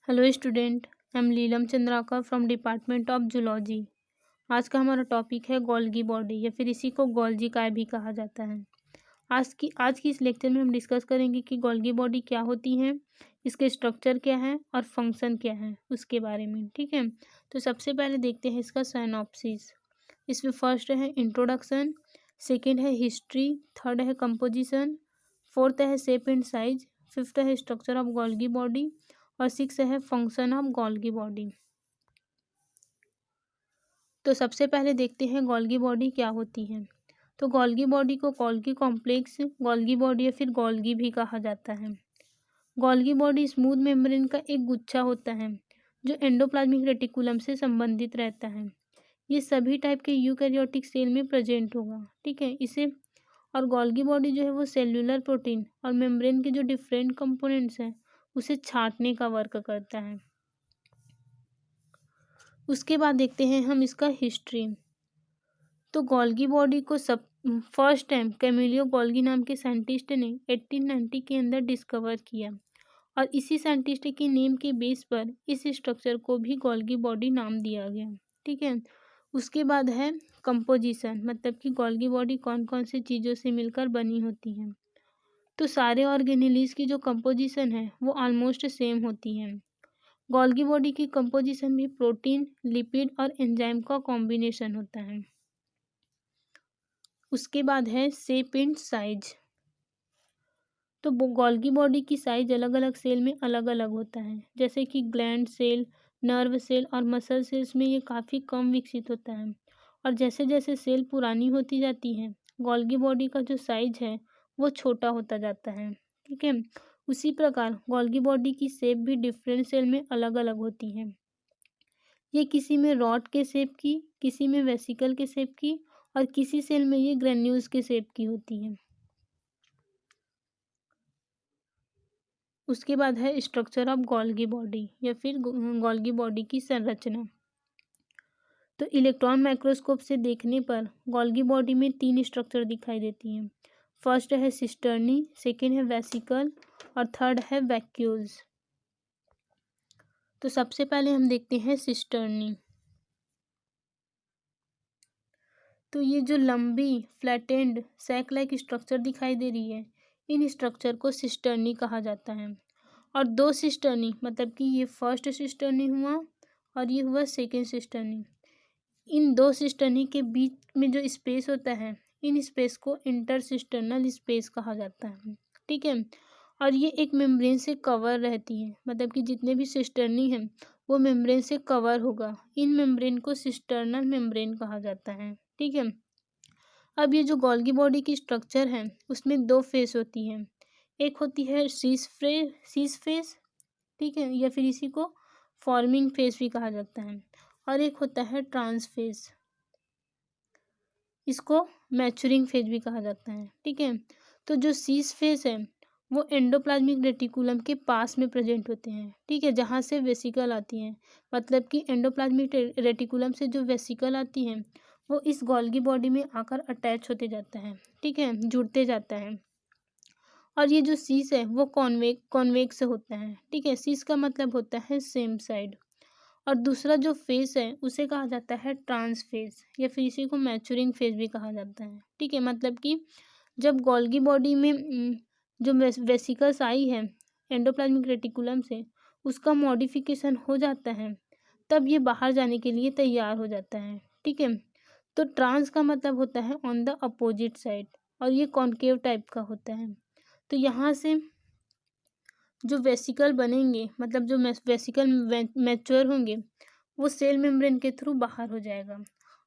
Hello student, I am Leelam Chandrakar from department of zoology. आज का हमारा टॉपिक है गोल्गी बॉडी या फिर इसी को गोल्जी काय भी कहा जाता है। आज की इस लेक्चर में हम डिस्कस करेंगे कि गोल्गी बॉडी क्या होती है, इसके स्ट्रक्चर क्या है और फंक्शन क्या है उसके बारे में। ठीक है, तो सबसे पहले देखते हैं इसका साइनॉप्सिस। इसमें फर्स्ट है इंट्रोडक्शन, सेकेंड है हिस्ट्री, थर्ड है कंपोजिशन, फोर्थ है शेप एंड साइज, फिफ्थ है स्ट्रक्चर ऑफ गोल्गी बॉडी और सिक्स है फंक्शन ऑफ गोल्गी बॉडी। तो सबसे पहले देखते हैं गोल्गी बॉडी क्या होती है। तो गोल्गी बॉडी को गोल्गी कॉम्प्लेक्स, गोल्गी बॉडी या फिर गोल्गी भी कहा जाता है। गोल्गी बॉडी स्मूथ मेम्ब्रेन का एक गुच्छा होता है जो एंडोप्लाज्मिक रेटिकुलम से संबंधित रहता है। ये सभी टाइप के यूकैरियोटिक सेल में प्रेजेंट होगा। ठीक है, इसे और गोल्गी बॉडी जो है वो सेल्यूलर प्रोटीन और मेम्ब्रेन के जो डिफरेंट कंपोनेंट्स हैं उसे छांटने का वर्क करता है। उसके बाद देखते हैं हम इसका हिस्ट्री। तो गोल्गी बॉडी को सब फर्स्ट टाइम कैमिलियो गोल्गी नाम के साइंटिस्ट ने 1890 के अंदर डिस्कवर किया और इसी साइंटिस्ट के नेम के बेस पर इस स्ट्रक्चर को भी गोल्गी बॉडी नाम दिया गया। ठीक है, उसके बाद है कंपोजिशन, मतलब कि गोल्गी बॉडी कौन कौन सी चीज़ों से मिलकर बनी होती है। तो सारे ऑर्गेनेलिज की जो कंपोजिशन है वो ऑलमोस्ट सेम होती है। गोल्गी बॉडी की कंपोजिशन में प्रोटीन, लिपिड और एंजाइम का कॉम्बिनेशन होता है। उसके बाद है शेप एंड साइज। तो गोल्गी बॉडी की साइज अलग अलग सेल में अलग अलग होता है, जैसे कि ग्लैंड सेल, नर्व सेल और मसल सेल्स में ये काफ़ी कम विकसित होता है और जैसे जैसे सेल पुरानी होती जाती है गोल्गी बॉडी का जो साइज है वो छोटा होता जाता है। ठीक है, उसी प्रकार गोल्गी बॉडी की शेप भी डिफरेंट सेल में अलग अलग होती है। ये किसी में रॉड के शेप की, किसी में वेसिकल के शेप की और किसी सेल में ये ग्रेन्यूल्स के शेप की होती है। उसके बाद है स्ट्रक्चर ऑफ गोल्गी बॉडी या फिर गोल्गी बॉडी की संरचना। तो इलेक्ट्रॉन माइक्रोस्कोप से देखने पर गोल्गी बॉडी में तीन स्ट्रक्चर दिखाई देती हैं। फर्स्ट है सिस्टर्नी, सेकेंड है वेसिकल और थर्ड है वैक्यूल्स। तो सबसे पहले हम देखते हैं सिस्टर्नी। तो ये जो लंबी फ्लैटेंड सैक लाइक स्ट्रक्चर दिखाई दे रही है इन स्ट्रक्चर को सिस्टर्नी कहा जाता है। और दो सिस्टर्नी, मतलब कि ये फर्स्ट सिस्टर्नी हुआ और ये हुआ सेकेंड सिस्टर्नी। इन दो सिस्टर्नी के बीच में जो स्पेस होता है इन स्पेस को इंटरसिस्टर्नल स्पेस कहा जाता है। ठीक है, और ये एक मेम्ब्रेन से कवर रहती है, मतलब कि जितने भी सिस्टर्नी हैं वो मेम्ब्रेन से कवर होगा। इन मेम्ब्रेन को सिस्टर्नल मेम्ब्रेन कहा जाता है। ठीक है, अब ये जो गोल्गी बॉडी की स्ट्रक्चर है उसमें दो फेस होती हैं। एक होती है सीस फेस, ठीक है, या फिर इसी को फॉर्मिंग फेस भी कहा जाता है, और एक होता है ट्रांस फेस, इसको मैच्योरिंग फेज भी कहा जाता है। ठीक है, तो जो सीस फेस है वो एंडोप्लाज्मिक रेटिकुलम के पास में प्रेजेंट होते हैं। ठीक है, जहाँ से वेसिकल आती हैं, मतलब कि एंडोप्लाज्मिक रेटिकुलम से जो वेसिकल आती हैं वो इस गोल्गी बॉडी में आकर अटैच होते जाता है। ठीक है, जुड़ते जाता है। और ये जो सीस है वो कॉन्वेक्स होता है। ठीक है, सीस का मतलब होता है सेम साइड। और दूसरा जो फेस है उसे कहा जाता है ट्रांस फेस या फिर इसी को मैच्योरिंग फेस भी कहा जाता है। ठीक है, मतलब कि जब गोल्गी बॉडी में जो वेसिकल्स आई है एंडोप्लाज्मिक रेटिकुलम से उसका मॉडिफिकेशन हो जाता है तब ये बाहर जाने के लिए तैयार हो जाता है। ठीक है, तो ट्रांस का मतलब होता है ऑन द अपोजिट साइड और ये कॉन्केव टाइप का होता है। तो यहाँ से जो वेसिकल बनेंगे, मतलब जो वेसिकल मैच्योर होंगे वो सेल मेम्ब्रेन के थ्रू बाहर हो जाएगा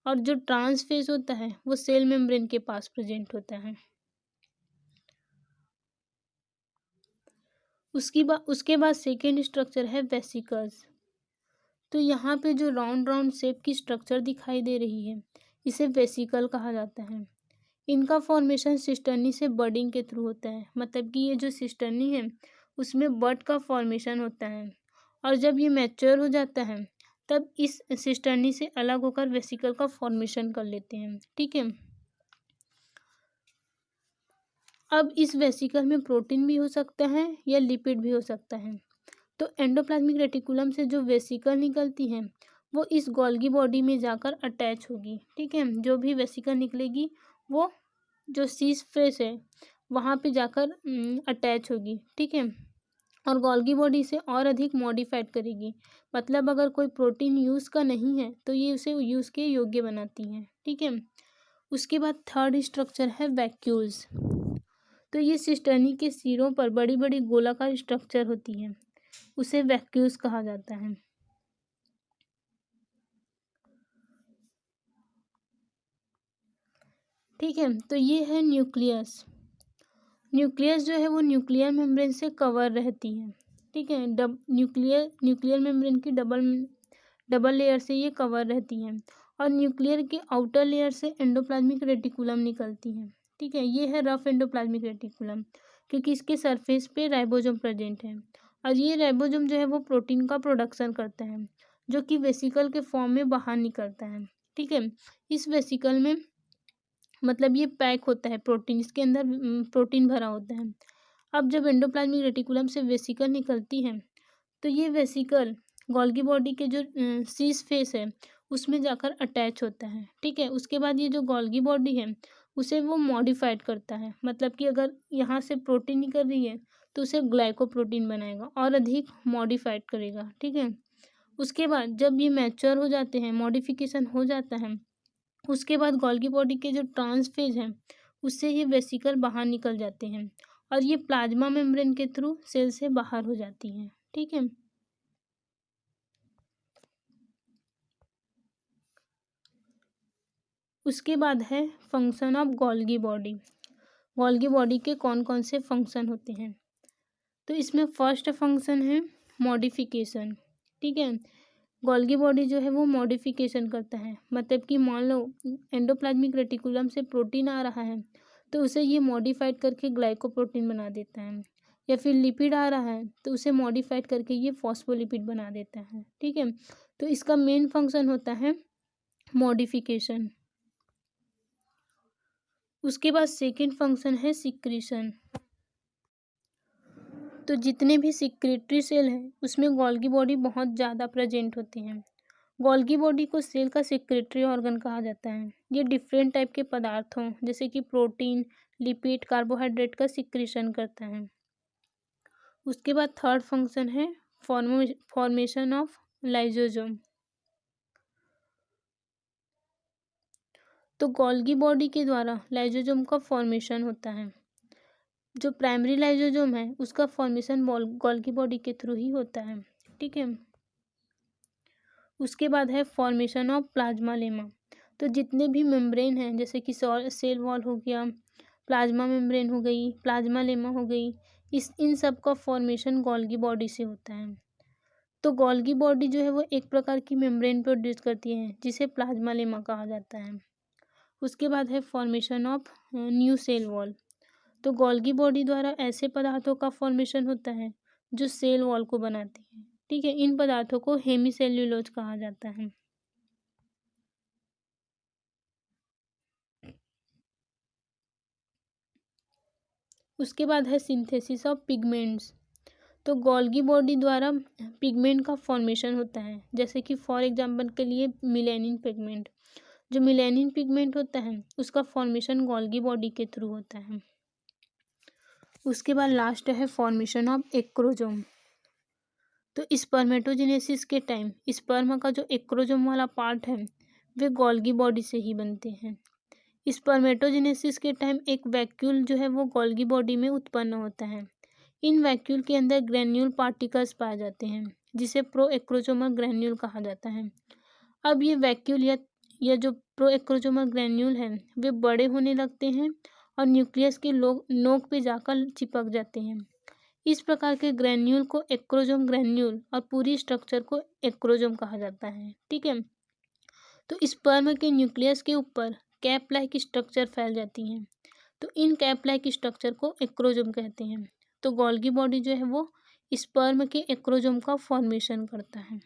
और जो ट्रांस फेज होता है वो सेल मेम्ब्रेन के पास प्रेजेंट होता है। उसके बाद सेकेंड स्ट्रक्चर है वेसिकल्स। तो यहाँ पे जो राउंड राउंड शेप की स्ट्रक्चर दिखाई दे रही है इसे वेसिकल कहा जाता है। इनका फॉर्मेशन सिस्टर्नी से बडिंग के थ्रू होता है, मतलब कि ये जो सिस्टर्नी है उसमें बड का फॉर्मेशन होता है और जब ये मैच्योर हो जाता है तब इस सिस्टर्नी से अलग होकर वेसिकल का फॉर्मेशन कर लेते हैं। ठीक है, अब इस वेसिकल में प्रोटीन भी हो सकता है या लिपिड भी हो सकता है। तो एंडोप्लाज्मिक रेटिकुलम से जो वेसिकल निकलती हैं वो इस गोल्गी बॉडी में जाकर अटैच होगी, ठीक है। जो भी वेसिकल निकलेगी वो जो सीस फेस है वहाँ पे जाकर अटैच होगी, ठीक है, और गोल्गी बॉडी इसे और अधिक मॉडिफाइड करेगी। मतलब अगर कोई प्रोटीन यूज़ का नहीं है तो ये उसे यूज़ के योग्य बनाती हैं, ठीक है। उसके बाद थर्ड स्ट्रक्चर है वैक्यूल्स। तो ये सिस्टर्नी के सिरों पर बड़ी बड़ी गोलाकार स्ट्रक्चर होती हैं, उसे वैक्यूल्स कहा जाता है। ठीक है, तो ये है न्यूक्लियस। न्यूक्लियस जो है वो न्यूक्लियर मेम्ब्रेन से कवर रहती है, ठीक है। न्यूक्लियर मेम्ब्रेन की डबल लेयर से ये कवर रहती हैं और न्यूक्लियर के आउटर लेयर से एंडोप्लाज्मिक रेटिकुलम निकलती हैं, ठीक है। ये है रफ एंडोप्लाज्मिक रेटिकुलम, क्योंकि इसके सरफेस पे राइबोसोम प्रेजेंट है और ये राइबोसोम जो है वो प्रोटीन का प्रोडक्शन करता है जो कि वेसिकल के फॉर्म में बाहर निकलता है, ठीक है। इस वेसिकल में मतलब ये पैक होता है प्रोटीन, इसके अंदर प्रोटीन भरा होता है। अब जब एंडोप्लाज्मिक रेटिकुलम से वेसिकल निकलती है तो ये वेसिकल गोल्गी बॉडी के जो सीस फेस है उसमें जाकर अटैच होता है, ठीक है। उसके बाद ये जो गोल्गी बॉडी है उसे वो मॉडिफाइड करता है, मतलब कि अगर यहाँ से प्रोटीन निकल रही है तो उसे ग्लाइकोप्रोटीन बनाएगा और अधिक मॉडिफाइड करेगा, ठीक है। उसके बाद जब ये मैच्योर हो जाते हैं, मॉडिफिकेशन हो जाता है, उसके बाद गोल्गी बॉडी के जो ट्रांसफेज हैं उससे ये वेसिकल बाहर निकल जाते हैं और ये प्लाज्मा मेम्ब्रेन के थ्रू सेल से बाहर हो जाती हैं, ठीक है। उसके बाद है function of Golgi body. Golgi body के कौन कौन से फंक्शन होते हैं, तो इसमें फर्स्ट फंक्शन है मॉडिफिकेशन, ठीक है। गोल्गी बॉडी जो है वो मॉडिफिकेशन करता है, मतलब कि मान लो एंडोप्लाज्मिक रेटिकुलम से प्रोटीन आ रहा है तो उसे ये मॉडिफाइड करके ग्लाइकोप्रोटीन बना देता है, या फिर लिपिड आ रहा है तो उसे मॉडिफाइड करके ये फॉस्फोलिपिड बना देता है, ठीक है। तो इसका मेन फंक्शन होता है मॉडिफिकेशन। उसके बाद सेकेंड फंक्शन है सिक्रीशन। तो जितने भी सिक्रेटरी सेल हैं उसमें गोल्गी बॉडी बहुत ज़्यादा प्रेजेंट होते हैं। गोल्गी बॉडी को सेल का सेक्रेटरी ऑर्गन कहा जाता है। ये डिफरेंट टाइप के पदार्थों जैसे कि प्रोटीन, लिपिड, कार्बोहाइड्रेट का सिक्रीशन करता है। उसके बाद थर्ड फंक्शन है फॉर्मेशन ऑफ लाइसोसोम। तो गोल्गी बॉडी के द्वारा लाइसोसोम का फॉर्मेशन होता है। जो प्राइमरी लाइसोसोम है उसका फॉर्मेशन गोल्गी बॉडी के थ्रू ही होता है, ठीक है। उसके बाद है फॉर्मेशन ऑफ प्लाज्मा लेमा। तो जितने भी मेम्ब्रेन हैं जैसे कि सेल वॉल हो गया, प्लाज्मा मेम्ब्रेन हो गई, प्लाज्मा लेमा हो गई, इन सब का फॉर्मेशन गोल्गी बॉडी से होता है। तो गोल्गी बॉडी जो है वो एक प्रकार की मेम्ब्रेन प्रोड्यूस करती है जिसे प्लाज्मा लेमा कहा जाता है। उसके बाद है formation of new cell wall. तो गोल्गी बॉडी द्वारा ऐसे पदार्थों का फॉर्मेशन होता है जो सेल वॉल को बनाते हैं, ठीक है। इन पदार्थों को हेमीसेल्यूलोज कहा जाता है। उसके बाद है सिंथेसिस ऑफ पिगमेंट्स। तो गोल्गी बॉडी द्वारा पिगमेंट का फॉर्मेशन होता है, जैसे कि फॉर एग्जांपल के लिए मिलेनिन पिगमेंट। जो मिलेनिन पिगमेंट होता है उसका फॉर्मेशन गोल्गी बॉडी के थ्रू होता है। उसके बाद लास्ट है फॉर्मेशन ऑफ एक्रोजोम। तो स्पर्मेटोजेनेसिस के टाइम स्पर्म का जो एक्रोजोम वाला पार्ट है वे गोल्गी बॉडी से ही बनते हैं। स्पर्मेटोजेनेसिस के टाइम एक वैक्यूल जो है वो गोल्गी बॉडी में उत्पन्न होता है। इन वैक्यूल के अंदर ग्रेन्यूल पार्टिकल्स पाए जाते हैं जिसे प्रो एक्रोजोमल ग्रेन्यूल कहा जाता है। अब ये वैक्यूल या जो प्रो एक्रोजोमल ग्रेन्यूल है वे बड़े होने लगते हैं और न्यूक्लियस के नोक पे जाकर चिपक जाते हैं। इस प्रकार के ग्रेन्यूल को एक्रोजोम ग्रेन्यूल और पूरी स्ट्रक्चर को एक्रोजोम कहा जाता है, ठीक है। तो स्पर्म के न्यूक्लियस के ऊपर कैप लाइक स्ट्रक्चर फैल जाती हैं, तो इन कैप लाइक स्ट्रक्चर को एक्रोजोम कहते हैं। तो गोल्गी बॉडी जो है वो स्पर्म के एक्रोजोम का फॉर्मेशन करता है।